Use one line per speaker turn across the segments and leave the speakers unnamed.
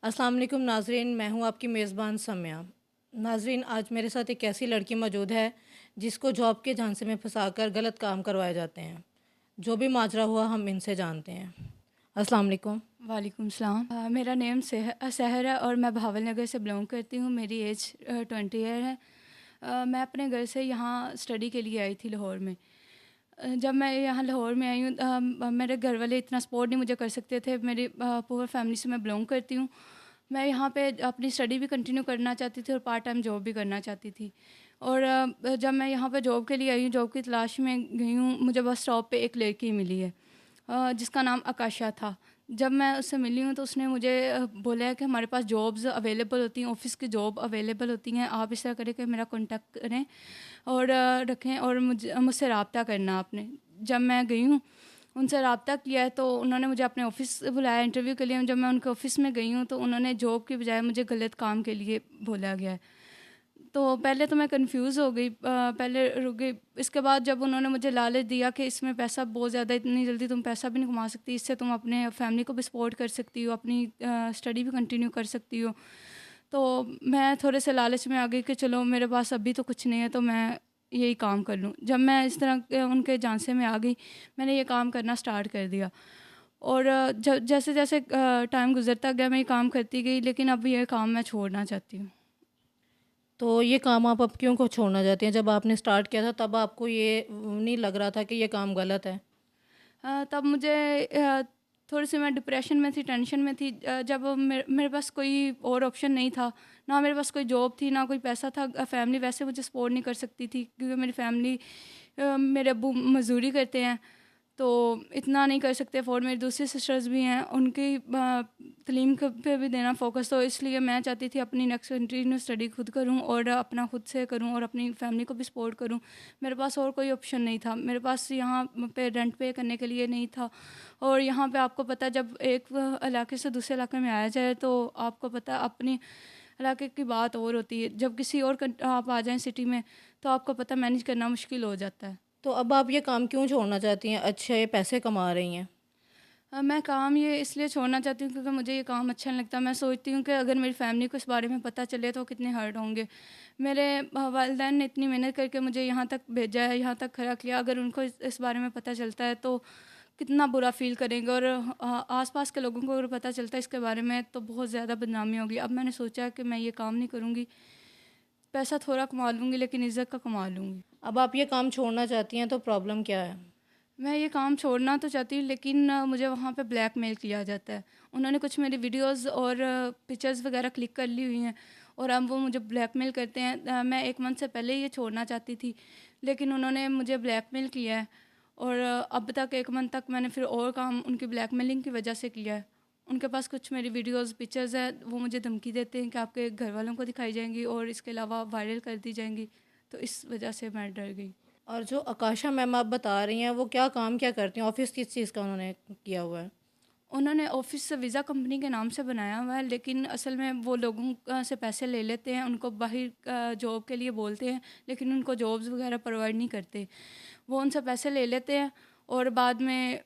अस्सलाम वालेकुम नाजरीन, मैं हूं आपकी मेज़बान सम्या। नाजरीन, आज मेरे साथ एक ऐसी लड़की मौजूद है जिसको जॉब के झांसे में फंसाकर गलत काम करवाए जाते हैं। जो भी माजरा हुआ हम इनसे जानते हैं। अस्सलाम वालेकुम।
वालेकुम सलाम। मेरा नेम सहर है और मैं भावल नगर से बिलोंग करती हूँ। मेरी एज 20 ईयर है। मैं अपने घर से यहाँ स्टडी के लिए आई थी लाहौर में। जब मैं यहाँ लाहौर में आई हूँ, मेरे घर वाले इतना सपोर्ट नहीं मुझे कर सकते थे। मेरी पुअर फैमिली से मैं बिलोंग करती हूँ। मैं यहाँ पे अपनी स्टडी भी कंटिन्यू करना चाहती थी और पार्ट टाइम जॉब भी करना चाहती थी। और जब मैं यहाँ पे जॉब के लिए आई हूँ, जॉब की तलाश में गई हूँ, मुझे बस स्टॉप पे एक लड़की मिली है जिसका नाम आकाशा था। जब मैं उससे मिली हूँ तो उसने मुझे बोला है कि हमारे पास जॉब्स अवेलेबल होती हैं, ऑफ़िस की जॉब अवेलेबल होती हैं, आप इस तरह करें कि मेरा कॉन्टेक्ट करें और रखें और मुझसे रब्ता करना आपने। जब मैं गई हूँ, उनसे रब्ता किया है तो उन्होंने मुझे अपने ऑफ़िस बुलाया इंटरव्यू के लिए। जब मैं उनके ऑफ़िस में गई हूँ तो उन्होंने जॉब की बजाय मुझे गलत काम के लिए बोला गया है। तो पहले तो मैं कंफ्यूज हो गई, पहले रुक गई। इसके बाद जब उन्होंने मुझे लालच दिया कि इसमें पैसा बहुत ज़्यादा, इतनी जल्दी तुम पैसा भी नहीं कमा सकती, इससे तुम अपने फैमिली को भी सपोर्ट कर सकती हो, अपनी स्टडी भी कंटिन्यू कर सकती हो। तो मैं थोड़े से लालच में आ गई कि चलो मेरे पास अभी तो कुछ नहीं है तो मैं यही काम कर लूँ। जब मैं इस तरह उनके झांसे में आ गई, मैंने ये काम करना स्टार्ट कर दिया। और जैसे जैसे टाइम गुजरता गया मैं ये काम करती गई, लेकिन अब ये काम मैं छोड़ना चाहती हूँ।
तो ये काम आप अब क्यों को छोड़ना चाहती हैं? जब आपने स्टार्ट किया था तब आपको ये नहीं लग रहा था कि ये काम गलत है?
तब मुझे थोड़ी-सी मैं डिप्रेशन में थी, टेंशन में थी। जब मेरे पास कोई और ऑप्शन नहीं था, ना मेरे पास कोई जॉब थी, ना कोई पैसा था। फैमिली वैसे मुझे सपोर्ट नहीं कर सकती थी क्योंकि मेरी फैमिली, मेरे अब्बू मज़दूरी करते हैं, तो इतना नहीं कर सकते अफोर्ड। मेरी दूसरी सिस्टर्स भी हैं, उनकी तलीम पे भी देना फोकस। तो इसलिए मैं चाहती थी अपनी नेक्स्ट कंटिन्यू स्टडी खुद करूं और अपना खुद से करूं और अपनी फैमिली को भी सपोर्ट करूं। मेरे पास और कोई ऑप्शन नहीं था, मेरे पास यहाँ पे रेंट पे करने के लिए नहीं था। और यहाँ पे आपको पता, जब एक इलाके से दूसरे इलाके में आया जाए तो आपको पता अपनी इलाके की बात और होती है। जब किसी और आप आ जाएं सिटी में तो आपको पता मैनेज करना मुश्किल हो जाता है।
तो अब आप ये काम क्यों छोड़ना चाहती हैं? अच्छे पैसे कमा रही हैं।
मैं काम ये इसलिए छोड़ना चाहती हूँ क्योंकि मुझे ये काम अच्छा नहीं लगता। मैं सोचती हूँ कि अगर मेरी फैमिली को इस बारे में पता चले तो कितने हर्ट होंगे। मेरे वालिदैन ने इतनी मेहनत करके मुझे यहाँ तक भेजा है, यहाँ तक खड़ा किया। अगर उनको इस बारे में पता चलता है तो कितना बुरा फ़ील करेंगे। और आसपास के लोगों को अगर पता चलता है इसके बारे में तो बहुत ज़्यादा बदनामी होगी। अब मैंने सोचा है कि मैं ये काम नहीं करूँगी, पैसा थोड़ा कमा लूँगी लेकिन इज़्ज़त का कमा लूँगी।
अब आप ये काम छोड़ना चाहती हैं तो प्रॉब्लम क्या है?
मैं ये काम छोड़ना तो चाहती हूँ लेकिन मुझे वहाँ पे ब्लैकमेल किया जाता है। उन्होंने कुछ मेरी वीडियोस और पिक्चर्स वगैरह क्लिक कर ली हुई हैं और अब वो मुझे ब्लैकमेल करते हैं। मैं 1 मंथ से पहले ये छोड़ना चाहती थी लेकिन उन्होंने मुझे ब्लैकमेल किया है। और अब तक 1 मंथ तक मैंने फिर और काम उनकी ब्लैकमेलिंग की वजह से किया है। उनके पास कुछ मेरी वीडियोस पिक्चर्स हैं, वो मुझे धमकी देते हैं कि आपके घर वालों को दिखाई जाएंगी और इसके अलावा वायरल कर दी जाएंगी। तो इस वजह से मैं डर गई।
और जो आकाशा मैम आप बता रही हैं वो क्या काम क्या करती हैं? ऑफिस किस चीज़ का उन्होंने किया हुआ है?
उन्होंने ऑफ़िस वीज़ा कंपनी के नाम से बनाया हुआ है, लेकिन असल में वो लोगों से पैसे ले लेते हैं, उनको बाहर जॉब के लिए बोलते हैं, लेकिन उनको जॉब्स वगैरह प्रोवाइड नहीं करते। वो उनसे पैसे ले लेते हैं और बाद में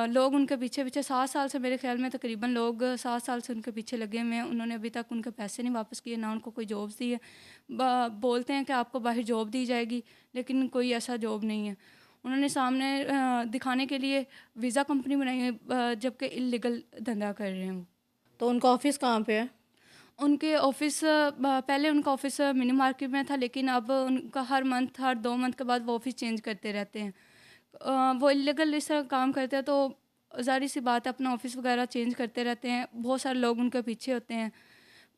लोग उनके पीछे पीछे 7 साल से, मेरे ख्याल में तकरीबन लोग 7 साल से उनके पीछे लगे हुए हैं। उन्होंने अभी तक उनके पैसे नहीं वापस किए, ना उनको कोई जॉब्स दी है। बोलते हैं कि आपको बाहर जॉब दी जाएगी, लेकिन कोई ऐसा जॉब नहीं है। उन्होंने सामने दिखाने के लिए वीज़ा कंपनी बनाई है, जबकि इलीगल धंधा कर रहे हैं वो।
तो उनका ऑफिस कहाँ पे है?
उनके ऑफ़िस पहले उनका ऑफ़िस मिनी मार्केट में था, लेकिन अब उनका हर मंथ, हर 2 मंथ के बाद वो ऑफ़िस चेंज करते रहते हैं। वो इलीगल इस तरह काम करते हैं तो ज़ाहिर-सी बात है अपना ऑफ़िस वगैरह चेंज करते रहते हैं। बहुत सारे लोग उनके पीछे होते हैं,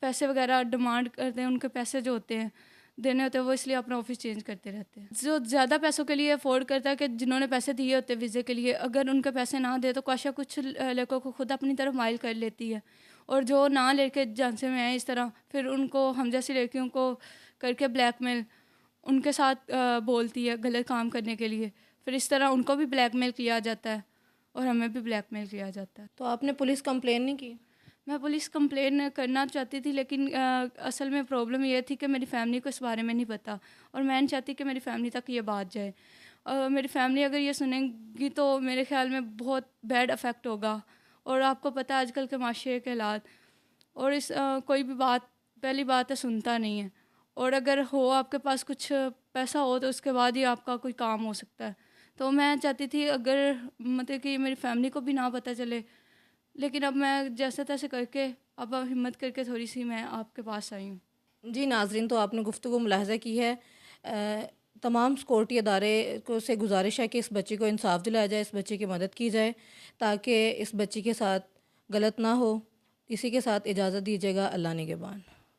पैसे वगैरह डिमांड करते हैं, उनके पैसे जो होते हैं देने होते हैं, वो इसलिए अपना ऑफ़िस चेंज करते रहते हैं। जो ज़्यादा पैसों के लिए अफ़ोर्ड करता है कि जिन्होंने पैसे दिए होते हैं वीज़े के लिए, अगर उनके पैसे ना दें तो काशा कुछ लड़कों को खुद अपनी तरफ माइल कर लेती है। और जो ना लेके झांसे में आए इस तरह, फिर उनको हम जैसी लड़कियों को करके ब्लैकमेल उनके साथ बोलती है गलत काम करने के लिए। फिर इस तरह उनको भी ब्लैकमेल किया जाता है और हमें भी ब्लैकमेल किया जाता है।
तो आपने पुलिस कंप्लेन नहीं की?
मैं पुलिस कंप्लेन करना चाहती थी लेकिन असल में प्रॉब्लम ये थी कि मेरी फैमिली को इस बारे में नहीं पता और मैं नहीं चाहती कि मेरी फैमिली तक ये बात जाए। मेरी फैमिली अगर ये सुनेगी तो मेरे ख्याल में बहुत बैड इफ़ेक्ट होगा। और आपको पता है आजकल के माशरे के हालात, और कोई भी बात, पहली बात है सुनता नहीं है, और अगर हो आपके पास कुछ पैसा हो तो उसके बाद ही आपका कोई काम हो सकता है। तो मैं चाहती थी अगर मतलब कि मेरी फैमिली को भी ना पता चले, लेकिन अब मैं जैसे तैसे करके अब हिम्मत करके थोड़ी सी मैं आपके पास आई हूँ।
जी नाजरीन, तो आपने गुफ्तगू मुलाहजा की है। तमाम सिक्योरिटी अदारे को से गुजारिश है कि इस बच्ची को इंसाफ दिलाया जाए, इस बच्ची की मदद की जाए ताकि इस बच्ची के साथ गलत ना हो। इसी के साथ इजाज़त दीजिएगा। अल्लाह निगहबान।